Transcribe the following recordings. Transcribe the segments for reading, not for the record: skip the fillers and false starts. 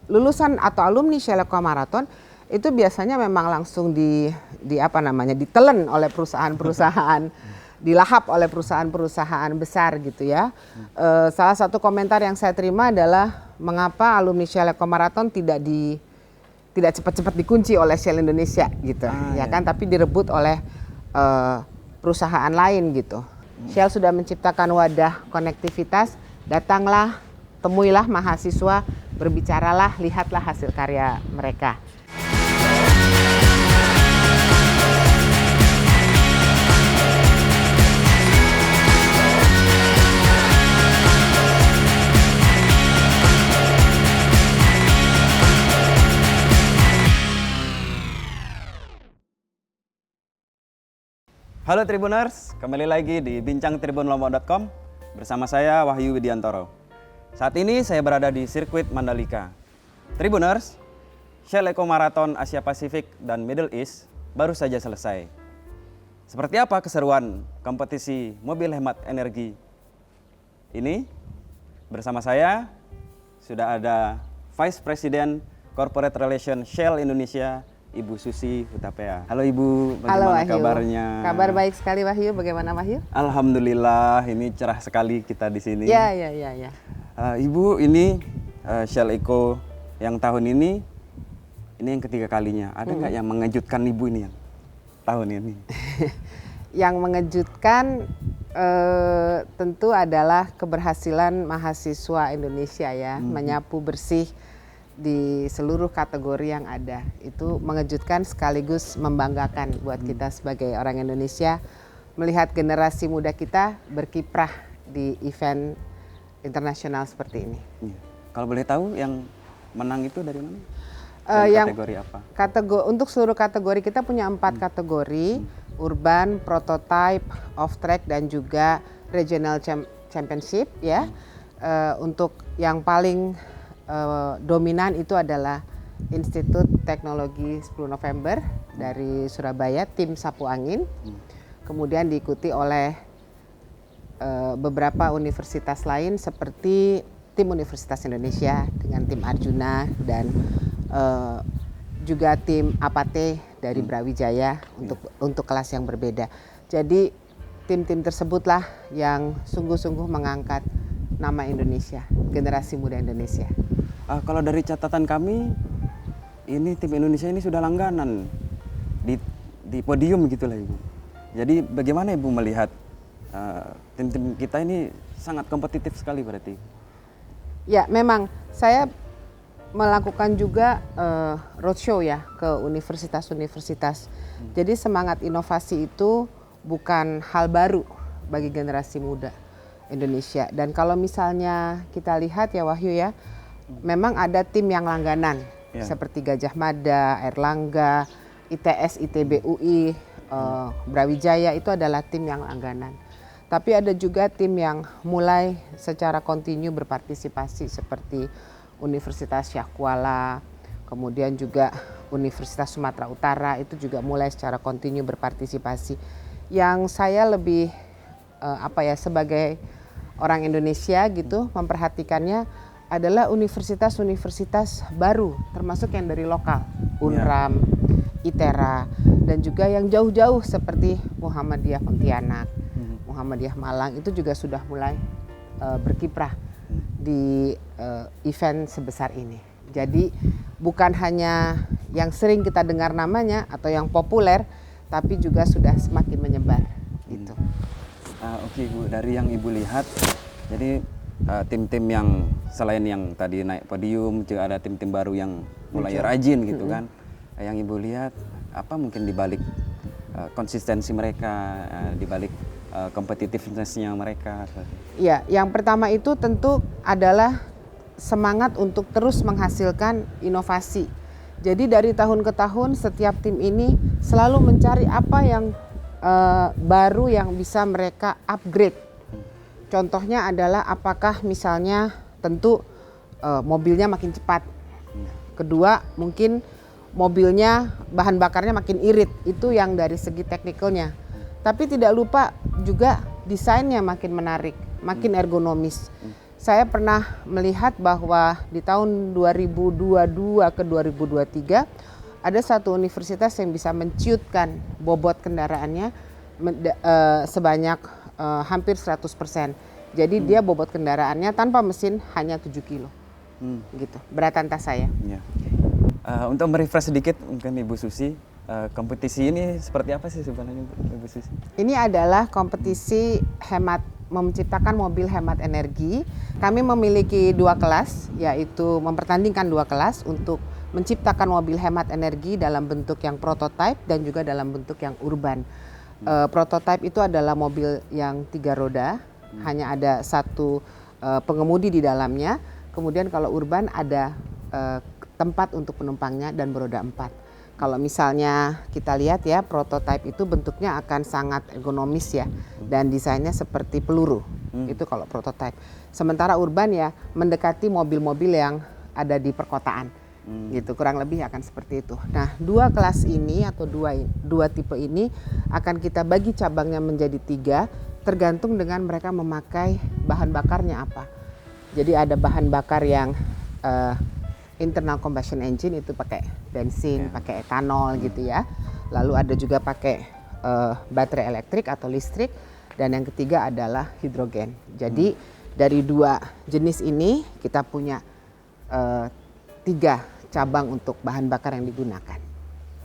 lulusan atau alumni Shell Eco Marathon itu biasanya memang langsung ditelen oleh perusahaan-perusahaan, dilahap oleh perusahaan-perusahaan besar gitu ya. Salah satu komentar yang saya terima adalah mengapa alumni Shell Eco Marathon tidak cepat-cepat dikunci oleh Shell Indonesia gitu, ya kan? Tapi direbut oleh perusahaan lain gitu. Shell sudah menciptakan wadah konektivitas, datanglah, temuilah mahasiswa, berbicaralah, lihatlah hasil karya mereka. Halo Tribuners, kembali lagi di bincangtribunlombok.com bersama saya Wahyu Widiantoro. Saat ini saya berada di sirkuit Mandalika. Tribuners, Shell Eco Marathon Asia Pasifik dan Middle East baru saja selesai. Seperti apa keseruan kompetisi mobil hemat energi ini? Bersama saya sudah ada Vice President Corporate Relations Shell Indonesia, Ibu Susi Hutapea. Halo Ibu, bagaimana kabarnya? Kabar baik sekali Wahyu, bagaimana Wahyu? Alhamdulillah, ini cerah sekali kita di sini. Ya. Ibu, ini Shell Eco yang tahun ini yang ketiga kalinya. Ada nggak yang mengejutkan Ibu ini tahun ini? Yang mengejutkan tentu adalah keberhasilan mahasiswa Indonesia ya, menyapu bersih di seluruh kategori yang ada. Itu mengejutkan sekaligus membanggakan buat kita sebagai orang Indonesia melihat generasi muda kita berkiprah di event internasional seperti ini. Kalau boleh tahu yang menang itu dari mana? Kategori apa? Untuk seluruh kategori kita punya 4 kategori, urban, prototype, off track dan juga regional championship ya. Untuk yang paling dominan itu adalah Institut Teknologi 10 November dari Surabaya, tim Sapu Angin. Kemudian diikuti oleh beberapa universitas lain seperti tim Universitas Indonesia dengan tim Arjuna dan juga tim Apate dari Brawijaya untuk kelas yang berbeda. Jadi tim-tim tersebutlah yang sungguh-sungguh mengangkat nama Indonesia, generasi muda Indonesia. Kalau dari catatan kami, ini tim Indonesia ini sudah langganan di podium gitulah Ibu. Jadi bagaimana Ibu melihat tim-tim kita ini sangat kompetitif sekali berarti? Ya, memang saya melakukan juga roadshow ya ke universitas-universitas. Jadi semangat inovasi itu bukan hal baru bagi generasi muda Indonesia. Dan kalau misalnya kita lihat ya Wahyu ya, memang ada tim yang langganan seperti Gajah Mada, Airlangga, ITS, ITB, UI, Brawijaya itu adalah tim yang langganan. Tapi ada juga tim yang mulai secara kontinu berpartisipasi seperti Universitas Syahkuala, kemudian juga Universitas Sumatera Utara itu juga mulai secara kontinu berpartisipasi. Yang saya lebih sebagai orang Indonesia gitu memperhatikannya adalah universitas-universitas baru termasuk yang dari lokal, Unram, ITERA dan juga yang jauh-jauh seperti Muhammadiyah Pontianak, Muhammadiyah Malang itu juga sudah mulai berkiprah di event sebesar ini. Jadi bukan hanya yang sering kita dengar namanya atau yang populer, tapi juga sudah semakin menyebar gitu. Oke Bu, dari yang Ibu lihat, jadi tim-tim yang selain yang tadi naik podium, juga ada tim-tim baru yang mulai rajin gitu kan. Yang Ibu lihat, apa mungkin dibalik konsistensi mereka, dibalik competitiveness-nya mereka? Ya, yang pertama itu tentu adalah semangat untuk terus menghasilkan inovasi. Jadi dari tahun ke tahun setiap tim ini selalu mencari apa yang baru yang bisa mereka upgrade. Contohnya adalah apakah misalnya tentu mobilnya makin cepat. Kedua mungkin mobilnya bahan bakarnya makin irit, itu yang dari segi teknikalnya. Tapi tidak lupa juga desainnya makin menarik, makin ergonomis. saya pernah melihat bahwa di tahun 2022 ke 2023 ada satu universitas yang bisa menciutkan bobot kendaraannya sebanyak hampir 100%. Jadi dia bobot kendaraannya tanpa mesin hanya 7 kilo. Gitu, beratan tas saya. Ya. Untuk merefresh sedikit mungkin Ibu Susi, kompetisi ini seperti apa sih sebenarnya Ibu Susi? Ini adalah kompetisi menciptakan mobil hemat energi. Kami memiliki 2 kelas, yaitu mempertandingkan 2 kelas untuk menciptakan mobil hemat energi dalam bentuk yang prototype dan juga dalam bentuk yang urban. Prototype itu adalah mobil yang 3 roda, hanya ada 1 pengemudi di dalamnya. Kemudian kalau urban ada tempat untuk penumpangnya dan beroda 4. Kalau misalnya kita lihat ya, prototype itu bentuknya akan sangat ergonomis ya, dan desainnya seperti peluru. Itu kalau prototype. Sementara urban ya mendekati mobil-mobil yang ada di perkotaan. Gitu, kurang lebih akan seperti itu. Nah, 2 kelas ini atau dua tipe ini akan kita bagi cabangnya menjadi 3, tergantung dengan mereka memakai bahan bakarnya apa. Jadi ada bahan bakar yang internal combustion engine, itu pakai bensin, pakai etanol gitu ya. Lalu ada juga pakai baterai elektrik atau listrik, dan yang ketiga adalah hidrogen. Jadi dari 2 jenis ini kita punya 3 cabang untuk bahan bakar yang digunakan.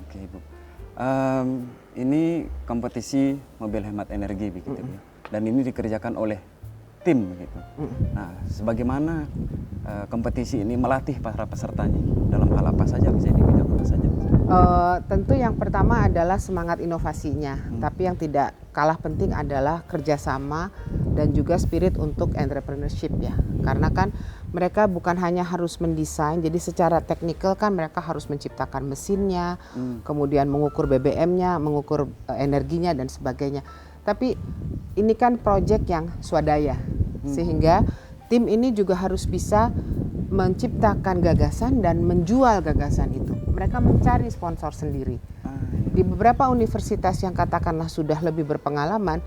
Oke Ibu, ini kompetisi mobil hemat energi begitu Bu. Dan ini dikerjakan oleh tim begitu. Nah, sebagaimana kompetisi ini melatih para pesertanya dalam hal apa saja, bisa di bidang apa saja? Tentu yang pertama adalah semangat inovasinya, tapi yang tidak kalah penting adalah kerjasama dan juga spirit untuk entrepreneurship ya. Karena kan mereka bukan hanya harus mendesain, jadi secara teknikal kan mereka harus menciptakan mesinnya, kemudian mengukur BBM-nya, mengukur energinya dan sebagainya. Tapi ini kan proyek yang swadaya, sehingga tim ini juga harus bisa menciptakan gagasan dan menjual gagasan itu. Mereka mencari sponsor sendiri. Di beberapa universitas yang katakanlah sudah lebih berpengalaman,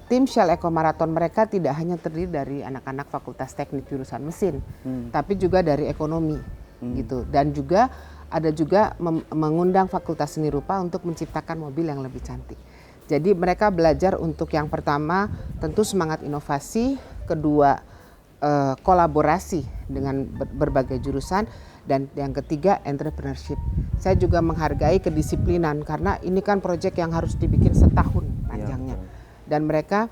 tim Shell Eco Marathon mereka tidak hanya terdiri dari anak-anak fakultas teknik jurusan mesin, tapi juga dari ekonomi gitu. Dan juga ada juga mengundang fakultas seni rupa untuk menciptakan mobil yang lebih cantik. Jadi mereka belajar untuk yang pertama tentu semangat inovasi, kedua kolaborasi dengan berbagai jurusan, dan yang ketiga entrepreneurship. Saya juga menghargai kedisiplinan karena ini kan proyek yang harus dibikin setahun panjangnya. Dan mereka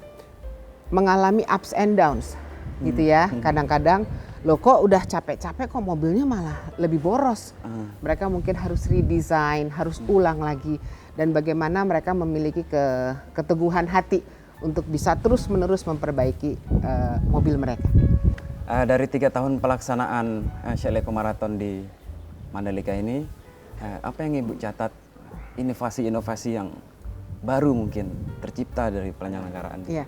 mengalami ups and downs gitu ya. Kadang-kadang loh kok udah capek-capek kok mobilnya malah lebih boros. Mereka mungkin harus redesign, harus ulang lagi. Dan bagaimana mereka memiliki keteguhan hati untuk bisa terus-menerus memperbaiki mobil mereka. Dari 3 tahun pelaksanaan Shell Eco Marathon di Mandalika ini, apa yang Ibu catat inovasi-inovasi yang baru mungkin tercipta dari penyelenggaraan? Iya,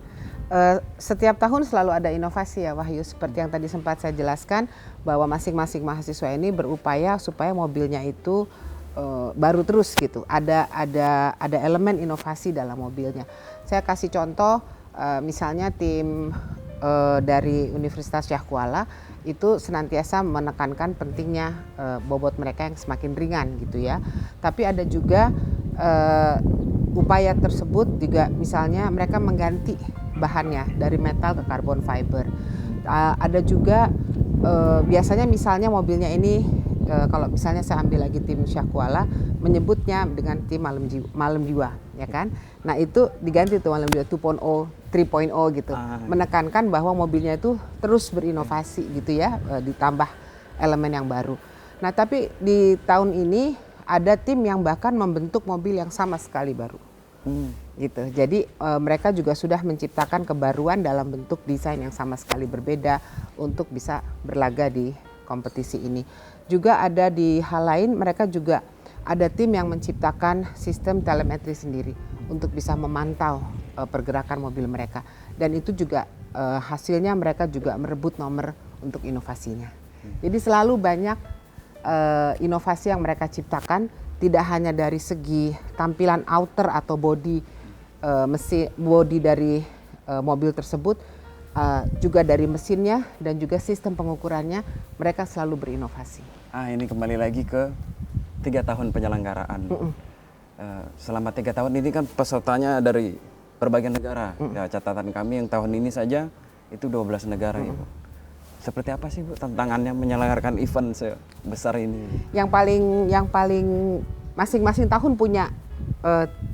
setiap tahun selalu ada inovasi ya Wahyu, seperti yang tadi sempat saya jelaskan bahwa masing-masing mahasiswa ini berupaya supaya mobilnya itu baru terus gitu. Ada elemen inovasi dalam mobilnya. Saya kasih contoh, misalnya tim dari Universitas Syah Kuala itu senantiasa menekankan pentingnya bobot mereka yang semakin ringan gitu ya. Tapi ada juga upaya tersebut juga, misalnya mereka mengganti bahannya dari metal ke carbon fiber. Ada juga biasanya misalnya mobilnya ini kalau misalnya saya ambil lagi tim Syah Kuala, menyebutnya dengan tim Malam Jiwa ya kan. Nah itu diganti tuh Malam Jiwa 2.0, 3.0 gitu. Menekankan bahwa mobilnya itu terus berinovasi gitu ya, ditambah elemen yang baru. Nah tapi di tahun ini ada tim yang bahkan membentuk mobil yang sama sekali baru. Gitu. Jadi mereka juga sudah menciptakan kebaruan dalam bentuk desain yang sama sekali berbeda untuk bisa berlaga di kompetisi ini. Juga ada di hal lain, mereka juga ada tim yang menciptakan sistem telemetri sendiri untuk bisa memantau pergerakan mobil mereka. Dan itu juga hasilnya mereka juga merebut nomor untuk inovasinya. Jadi selalu banyak inovasi yang mereka ciptakan, tidak hanya dari segi tampilan outer atau body dari mobil tersebut, juga dari mesinnya dan juga sistem pengukurannya mereka selalu berinovasi. Ini kembali lagi ke 3 tahun penyelenggaraan. Selama 3 tahun ini kan pesertanya dari berbagai negara. Ya, catatan kami yang tahun ini saja itu 12 negara, Ibu. Seperti apa sih, Bu, tantangannya menyelenggarakan event sebesar ini? Yang paling masing-masing tahun punya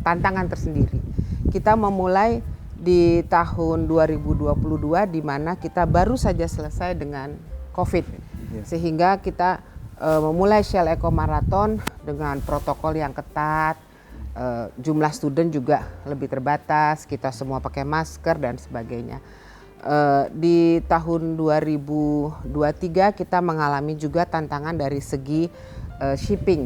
tantangan tersendiri. Kita memulai di tahun 2022 di mana kita baru saja selesai dengan COVID. Sehingga kita memulai Shell Eco Marathon dengan protokol yang ketat, jumlah student juga lebih terbatas, kita semua pakai masker dan sebagainya. Di tahun 2023 kita mengalami juga tantangan dari segi shipping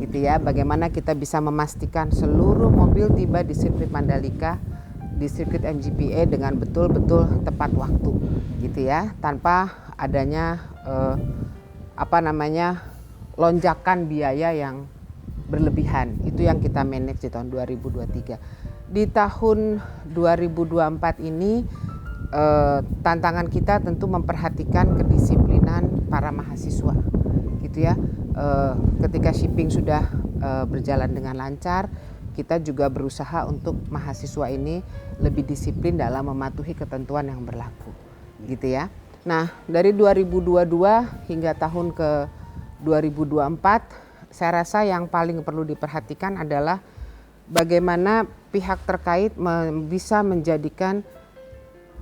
gitu ya, bagaimana kita bisa memastikan seluruh mobil tiba di sirkuit Mandalika, di sirkuit MGPA dengan betul-betul tepat waktu gitu ya, tanpa adanya lonjakan biaya yang berlebihan. Itu yang kita manage di tahun 2023. Di tahun 2024 ini tantangan kita tentu memperhatikan kedisiplinan para mahasiswa gitu ya. Ketika shipping sudah berjalan dengan lancar, kita juga berusaha untuk mahasiswa ini lebih disiplin dalam mematuhi ketentuan yang berlaku gitu ya. Nah, dari 2022 hingga tahun ke 2024, saya rasa yang paling perlu diperhatikan adalah bagaimana pihak terkait bisa menjadikan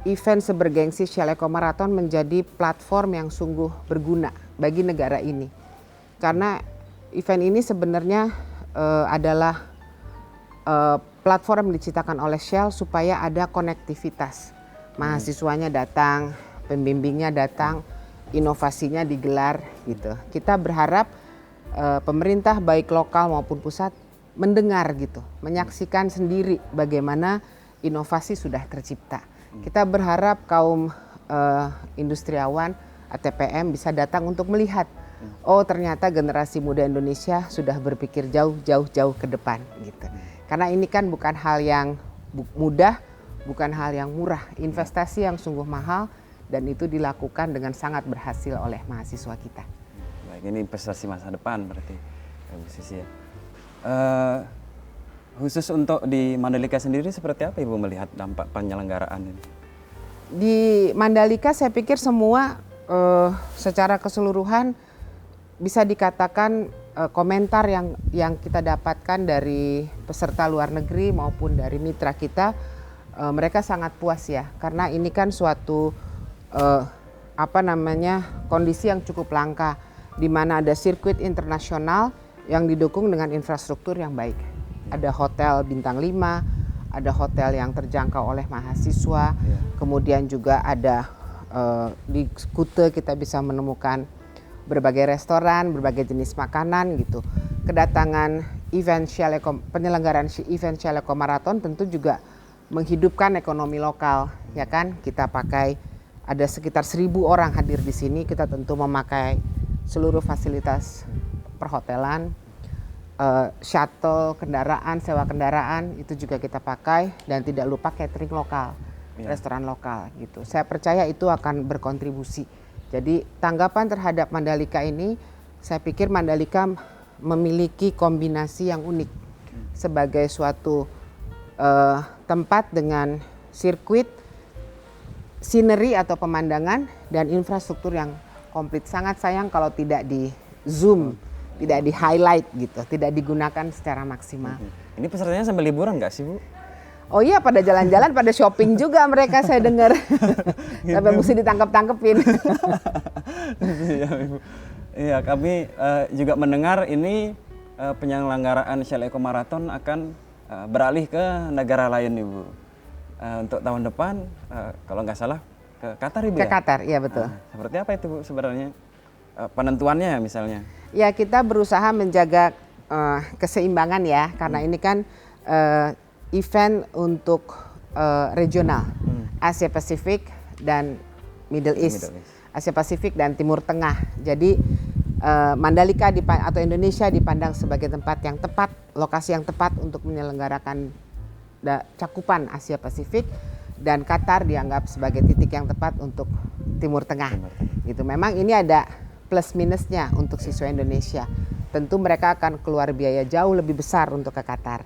event sebergengsi Shell Eco Marathon menjadi platform yang sungguh berguna bagi negara ini. Karena event ini sebenarnya adalah platform yang diciptakan oleh Shell supaya ada konektivitas. Mahasiswanya datang, pembimbingnya datang, inovasinya digelar gitu. Kita berharap pemerintah baik lokal maupun pusat mendengar gitu, menyaksikan sendiri bagaimana inovasi sudah tercipta. Kita berharap kaum industriawan ATPM bisa datang untuk melihat, oh ternyata generasi muda Indonesia sudah berpikir jauh ke depan gitu. Karena ini kan bukan hal yang mudah, bukan hal yang murah, investasi yang sungguh mahal. Dan itu dilakukan dengan sangat berhasil oleh mahasiswa kita. Baik, ini investasi masa depan berarti, Bu Sisi ya. Khusus untuk di Mandalika sendiri seperti apa Ibu melihat dampak penyelenggaraan ini? Di Mandalika saya pikir semua secara keseluruhan bisa dikatakan komentar yang kita dapatkan dari peserta luar negeri maupun dari mitra kita, mereka sangat puas ya, karena ini kan suatu kondisi yang cukup langka, di mana ada sirkuit internasional yang didukung dengan infrastruktur yang baik. Ada hotel bintang 5, ada hotel yang terjangkau oleh mahasiswa, kemudian juga ada di Kuta kita bisa menemukan berbagai restoran, berbagai jenis makanan gitu. Kedatangan penyelenggaraan event Shell Eco Marathon tentu juga menghidupkan ekonomi lokal, ya kan? Kita pakai ada sekitar 1.000 orang hadir di sini, kita tentu memakai seluruh fasilitas perhotelan, shuttle, kendaraan, sewa kendaraan, itu juga kita pakai, dan tidak lupa catering lokal, restoran lokal gitu. Saya percaya itu akan berkontribusi. Jadi tanggapan terhadap Mandalika ini, saya pikir Mandalika memiliki kombinasi yang unik sebagai suatu tempat dengan sirkuit, scenery atau pemandangan dan infrastruktur yang komplit. Sangat sayang kalau tidak di zoom, tidak di highlight gitu, tidak digunakan secara maksimal. Ini pesertanya sambil liburan nggak sih, Bu? Oh iya, pada jalan-jalan, pada shopping juga mereka, saya dengar. Sampai mesti ditangkap-tangkepin. Iya, kami juga mendengar ini penyelenggaraan Shell Eco Marathon akan beralih ke negara lain, Ibu. Untuk tahun depan, kalau nggak salah ke Qatar, Ibu ya? Ke Qatar, iya betul. Seperti apa itu, Bu, sebenarnya penentuannya misalnya? Ya, kita berusaha menjaga keseimbangan ya, karena ini kan event untuk regional, Asia Pasifik dan Middle East. Asia Pasifik dan Timur Tengah. Jadi Mandalika atau Indonesia dipandang sebagai tempat yang tepat, lokasi yang tepat untuk menyelenggarakan cakupan Asia Pasifik, dan Qatar dianggap sebagai titik yang tepat untuk Timur Tengah. Gitu. Memang ini ada plus minusnya untuk siswa Indonesia. Tentu mereka akan keluar biaya jauh lebih besar untuk ke Qatar.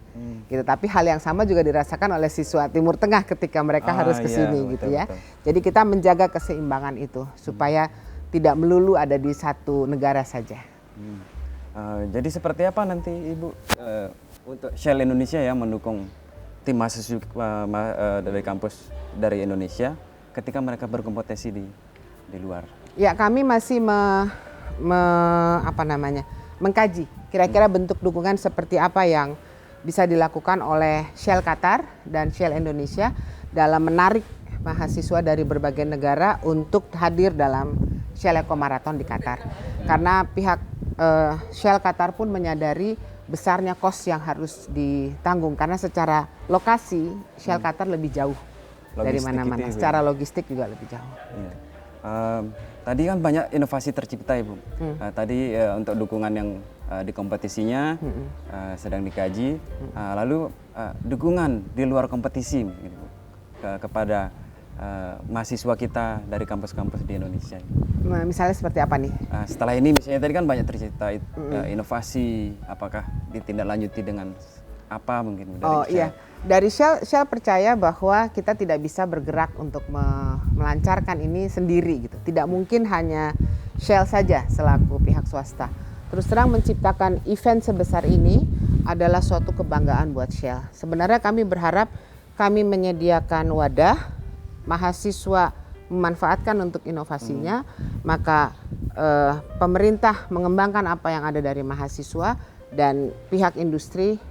Gitu. Tapi hal yang sama juga dirasakan oleh siswa Timur Tengah ketika mereka harus ke sini gitu ya. Jadi kita menjaga keseimbangan itu supaya tidak melulu ada di satu negara saja. Jadi seperti apa nanti Ibu untuk Shell Indonesia ya mendukung tim mahasiswa dari kampus dari Indonesia ketika mereka berkompetisi di luar? Ya, kami masih mengkaji kira-kira bentuk dukungan seperti apa yang bisa dilakukan oleh Shell Qatar dan Shell Indonesia dalam menarik mahasiswa dari berbagai negara untuk hadir dalam Shell Eco Marathon di Qatar. Karena pihak Shell Qatar pun menyadari besarnya kos yang harus ditanggung karena secara lokasi Shell Qatar lebih jauh dari mana-mana. Secara logistik juga lebih jauh. Iya. Tadi kan banyak inovasi tercipta Ibu. Tadi untuk dukungan yang di kompetisinya sedang dikaji. Lalu dukungan di luar kompetisi gitu, kepada mahasiswa kita dari kampus-kampus di Indonesia. Misalnya seperti apa nih? Setelah ini misalnya tadi kan banyak tercipta inovasi, apakah ditindaklanjuti dengan apa mungkin dari Shell? Iya, dari Shell percaya bahwa kita tidak bisa bergerak untuk melancarkan ini sendiri gitu. Tidak mungkin hanya Shell saja selaku pihak swasta. Terus terang menciptakan event sebesar ini adalah suatu kebanggaan buat Shell. Sebenarnya kami berharap kami menyediakan wadah, mahasiswa memanfaatkan untuk inovasinya, maka pemerintah mengembangkan apa yang ada dari mahasiswa dan pihak industri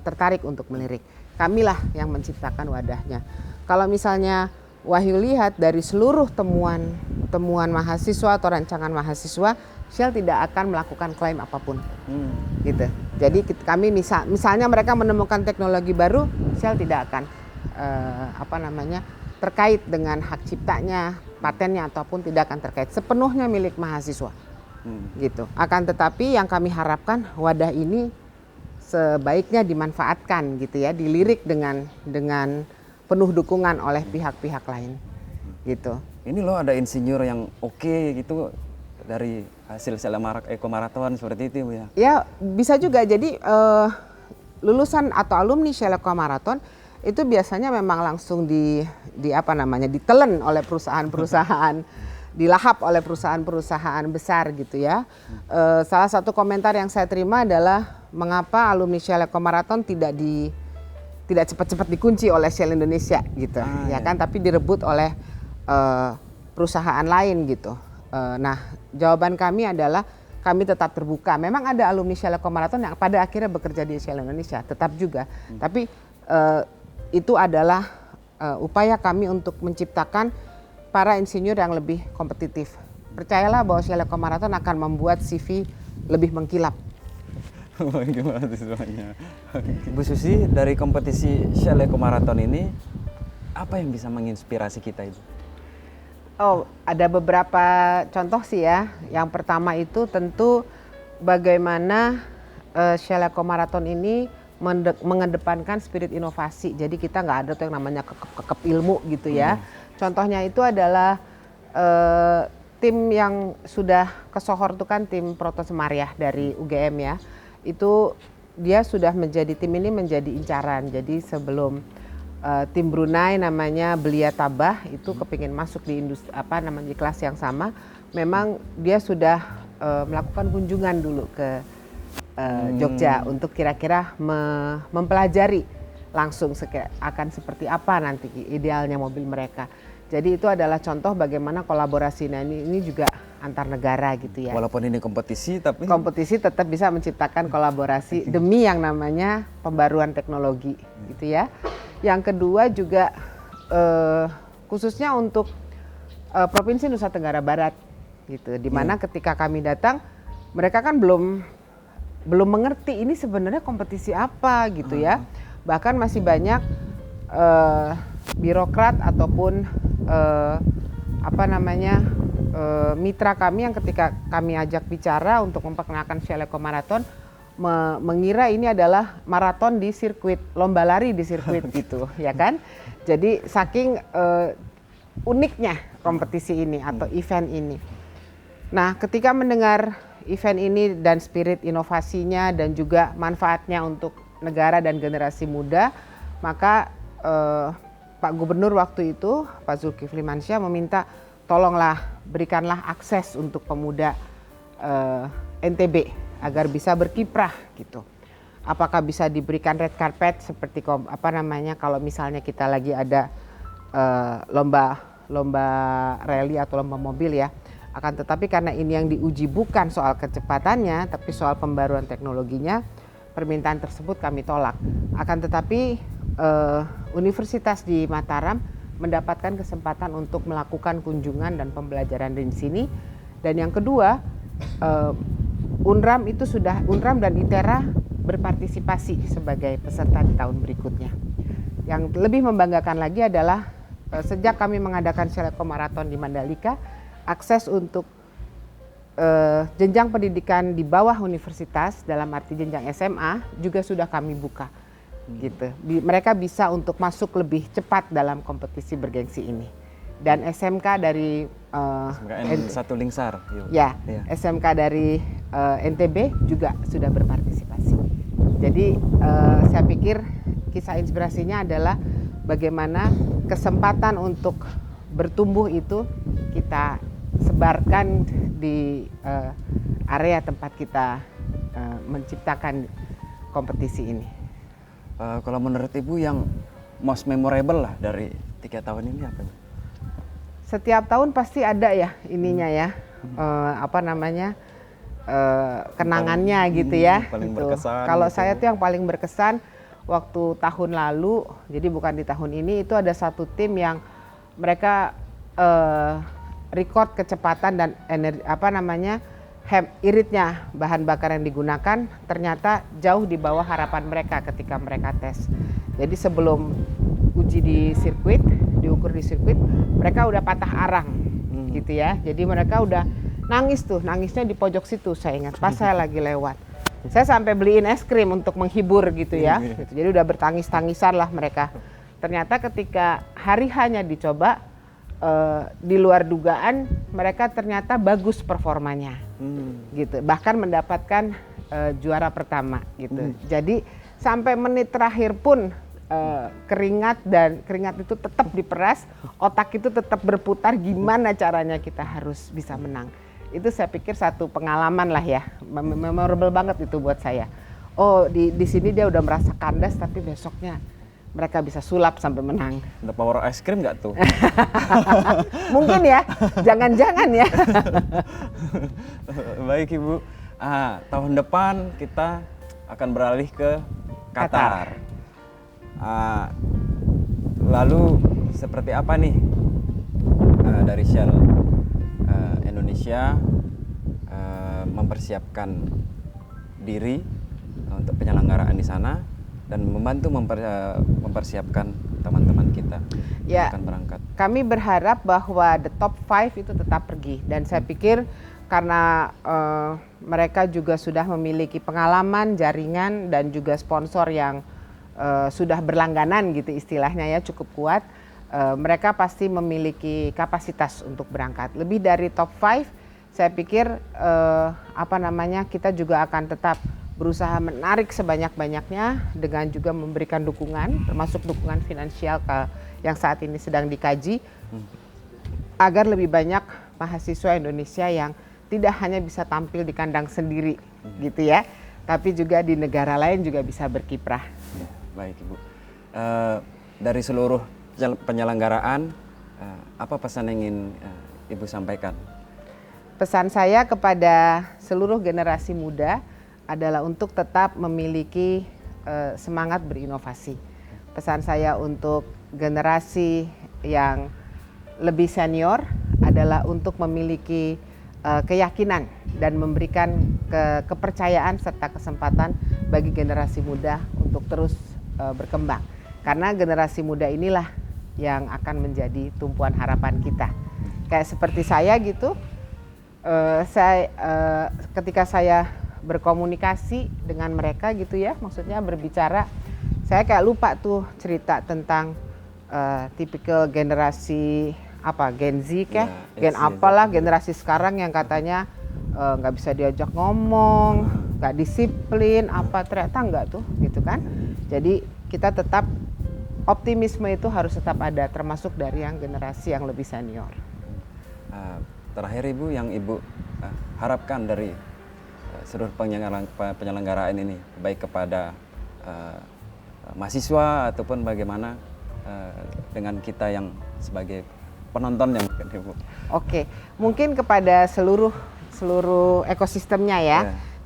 tertarik untuk melirik. Kamilah yang menciptakan wadahnya. Kalau misalnya Wahyu lihat dari seluruh temuan mahasiswa atau rancangan mahasiswa, Shell tidak akan melakukan klaim apapun, gitu. Jadi kami misalnya mereka menemukan teknologi baru, Shell tidak akan terkait dengan hak ciptanya, patennya ataupun tidak akan terkait, sepenuhnya milik mahasiswa, gitu. Akan tetapi yang kami harapkan wadah ini sebaiknya dimanfaatkan, gitu ya, dilirik dengan penuh dukungan oleh pihak-pihak lain, gitu. Ini loh ada insinyur yang oke gitu dari hasil Eco Marathon seperti itu Bu ya? Ya bisa juga. Jadi lulusan atau alumni Shell Eco Marathon itu biasanya memang langsung ditelen oleh perusahaan-perusahaan, dilahap oleh perusahaan-perusahaan besar gitu ya. Salah satu komentar yang saya terima adalah mengapa alumni Shell Eco Marathon tidak cepat-cepat dikunci oleh Shell Indonesia gitu, kan, tapi direbut oleh perusahaan lain gitu. Nah, jawaban kami adalah kami tetap terbuka. Memang ada alumni Shell Eco Marathon yang pada akhirnya bekerja di Shell Indonesia, tetap juga. Tapi itu adalah upaya kami untuk menciptakan para insinyur yang lebih kompetitif. Percayalah bahwa Shell Eco Marathon akan membuat CV lebih mengkilap. Gimana siswanya? Bu Susi, dari kompetisi Shell Eco Marathon ini, apa yang bisa menginspirasi kita itu? Ada beberapa contoh sih ya. Yang pertama itu tentu bagaimana Shell Eco Marathon ini mengedepankan spirit inovasi. Jadi kita nggak ada tuh yang namanya kekep ilmu gitu ya. Contohnya itu adalah tim yang sudah kesohor itu kan tim Proto Semariah dari UGM ya. Itu dia sudah tim ini menjadi incaran. Jadi sebelum tim Brunei namanya Belia Tabah itu kepingin masuk di industri di kelas yang sama, memang dia sudah melakukan kunjungan dulu ke Jogja untuk kira-kira mempelajari langsung akan seperti apa nanti idealnya mobil mereka. Jadi itu adalah contoh bagaimana kolaborasi ini juga antar negara gitu ya. Walaupun ini kompetisi tapi kompetisi tetap bisa menciptakan kolaborasi demi yang namanya pembaruan teknologi gitu ya. Yang kedua juga khususnya untuk Provinsi Nusa Tenggara Barat gitu, di mana ketika kami datang mereka kan belum mengerti ini sebenarnya kompetisi apa gitu ya. Bahkan masih banyak birokrat ataupun mitra kami yang ketika kami ajak bicara untuk memperkenalkan Shell Eco Marathon, mengira ini adalah maraton di sirkuit, lomba lari di sirkuit gitu, ya kan? Jadi saking uniknya kompetisi ini atau event ini. Nah, ketika mendengar event ini dan spirit inovasinya dan juga manfaatnya untuk negara dan generasi muda, maka Pak Gubernur waktu itu, Pak Zulkifli Mansyah meminta tolonglah berikanlah akses untuk pemuda NTB agar bisa berkiprah gitu. Apakah bisa diberikan red carpet seperti kalau misalnya kita lagi ada lomba rally atau lomba mobil ya. Akan tetapi karena ini yang diuji bukan soal kecepatannya tapi soal pembaruan teknologinya, permintaan tersebut kami tolak. Akan tetapi universitas di Mataram mendapatkan kesempatan untuk melakukan kunjungan dan pembelajaran di sini. Dan yang kedua, UNRAM dan ITERA berpartisipasi sebagai peserta di tahun berikutnya. Yang lebih membanggakan lagi adalah sejak kami mengadakan Seleko Marathon di Mandalika, akses untuk jenjang pendidikan di bawah universitas dalam arti jenjang SMA juga sudah kami buka. Gitu. Mereka bisa untuk masuk lebih cepat dalam kompetisi bergengsi ini. Dan SMK dari SMK N1 Lingsar. Ya, SMK dari NTB juga sudah berpartisipasi. Jadi saya pikir kisah inspirasinya adalah bagaimana kesempatan untuk bertumbuh itu kita sebarkan di area tempat kita menciptakan kompetisi ini. Kalau menurut Ibu yang most memorable lah dari 3 tahun ini apa? Setiap tahun pasti ada ya ininya ya, kenangannya gitu ya. Paling gitu. berkesan. Kalau gitu. saya tuh yang paling berkesan waktu tahun lalu, jadi bukan di tahun ini, itu ada satu tim yang mereka record kecepatan dan iritnya bahan bakar yang digunakan ternyata jauh di bawah harapan mereka ketika mereka tes. Jadi sebelum uji di sirkuit, diukur di sirkuit, mereka udah patah arang gitu ya. Jadi mereka udah nangisnya di pojok situ saya ingat pas saya lagi lewat. Saya sampai beliin es krim untuk menghibur gitu ya. Gitu. Jadi udah bertangis-tangisan lah mereka. Ternyata ketika hari hanya dicoba, di luar dugaan mereka ternyata bagus performanya. Gitu. Bahkan mendapatkan juara pertama gitu. Jadi sampai menit terakhir pun keringat itu tetap diperas, otak itu tetap berputar gimana caranya kita harus bisa menang. Itu saya pikir satu pengalaman lah ya, memorable banget itu buat saya. Oh di sini dia udah merasa kandas tapi besoknya mereka bisa sulap sampai menang. Ada power ice cream nggak tuh? Mungkin ya, jangan-jangan ya. Baik Ibu, tahun depan kita akan beralih ke Qatar. Lalu seperti apa nih dari Shell Indonesia mempersiapkan diri untuk penyelenggaraan di sana dan membantu mempersiapkan teman-teman kita yang akan berangkat. Kami berharap bahwa the top 5 itu tetap pergi dan saya pikir karena mereka juga sudah memiliki pengalaman, jaringan dan juga sponsor yang sudah berlangganan gitu istilahnya ya, cukup kuat. Mereka pasti memiliki kapasitas untuk berangkat. Lebih dari top 5, saya pikir kita juga akan tetap berusaha menarik sebanyak-banyaknya dengan juga memberikan dukungan, termasuk dukungan finansial yang saat ini sedang dikaji, agar lebih banyak mahasiswa Indonesia yang tidak hanya bisa tampil di kandang sendiri gitu ya, tapi juga di negara lain juga bisa berkiprah. Baik Ibu, dari seluruh penyelenggaraan, apa pesan yang ingin Ibu sampaikan? Pesan saya kepada seluruh generasi muda adalah untuk tetap memiliki semangat berinovasi. Pesan saya untuk generasi yang lebih senior adalah untuk memiliki keyakinan dan memberikan kepercayaan serta kesempatan bagi generasi muda untuk terus berkembang. Karena generasi muda inilah yang akan menjadi tumpuan harapan kita. Kayak seperti saya gitu, ketika saya berkomunikasi dengan mereka gitu ya, maksudnya berbicara. Saya kayak lupa tuh cerita tentang tipikal generasi apa Gen Z kah, Gen apalah generasi sekarang yang katanya nggak bisa diajak ngomong, nggak disiplin, apa ternyata nggak tuh gitu kan. Jadi kita tetap optimisme itu harus tetap ada, termasuk dari yang generasi yang lebih senior. Terakhir Ibu, yang Ibu harapkan dari seluruh penyelenggaraan ini, baik kepada mahasiswa ataupun bagaimana dengan kita yang sebagai penonton yang Ibu. Oke, mungkin kepada seluruh ekosistemnya ya.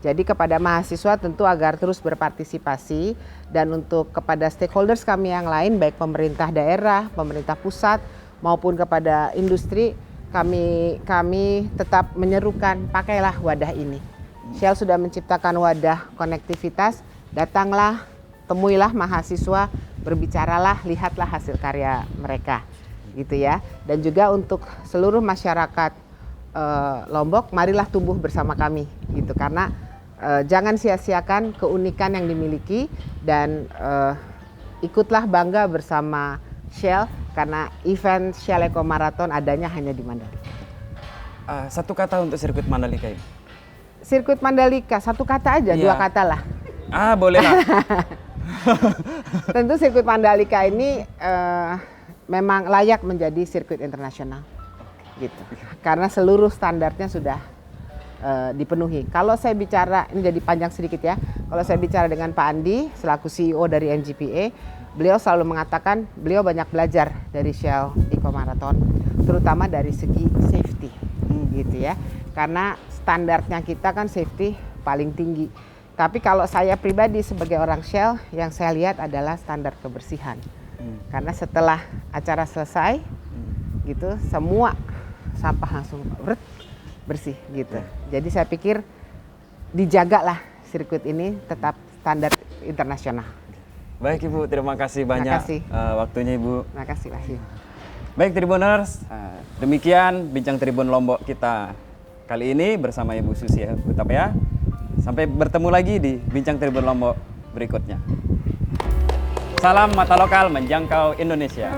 Jadi kepada mahasiswa tentu agar terus berpartisipasi, dan untuk kepada stakeholders kami yang lain baik pemerintah daerah, pemerintah pusat maupun kepada industri, kami tetap menyerukan pakailah wadah ini. Shell sudah menciptakan wadah konektivitas, datanglah, temuilah mahasiswa, berbicaralah, lihatlah hasil karya mereka gitu ya. Dan juga untuk seluruh masyarakat Lombok, marilah tumbuh bersama kami gitu, karena jangan sia-siakan keunikan yang dimiliki, dan ikutlah bangga bersama Shell, karena event Shell Eco Marathon adanya hanya di Mandalika. Satu kata untuk sirkuit Mandalika ini. Sirkuit Mandalika, satu kata aja, dua kata lah. Boleh lah. Tentu sirkuit Mandalika ini memang layak menjadi sirkuit internasional, gitu. Karena seluruh standarnya sudah dipenuhi. Kalau saya bicara, ini jadi panjang sedikit ya. Kalau saya bicara dengan Pak Andi selaku CEO dari MGPA, beliau selalu mengatakan beliau banyak belajar dari Shell Eco Marathon, terutama dari segi safety, gitu ya. Karena standarnya kita kan safety paling tinggi. Tapi kalau saya pribadi sebagai orang Shell, yang saya lihat adalah standar kebersihan. Karena setelah acara selesai, gitu, semua sampah langsung bersih gitu. Jadi saya pikir dijagalah sirkuit ini tetap standar internasional. Baik Ibu, terima kasih banyak waktunya Ibu. Terima kasih Wahyu. Baik Tribuners, demikian bincang Tribun Lombok kita kali ini bersama Ibu Susi Hutapea. Sampai bertemu lagi di bincang Tribun Lombok berikutnya. Salam mata lokal menjangkau Indonesia.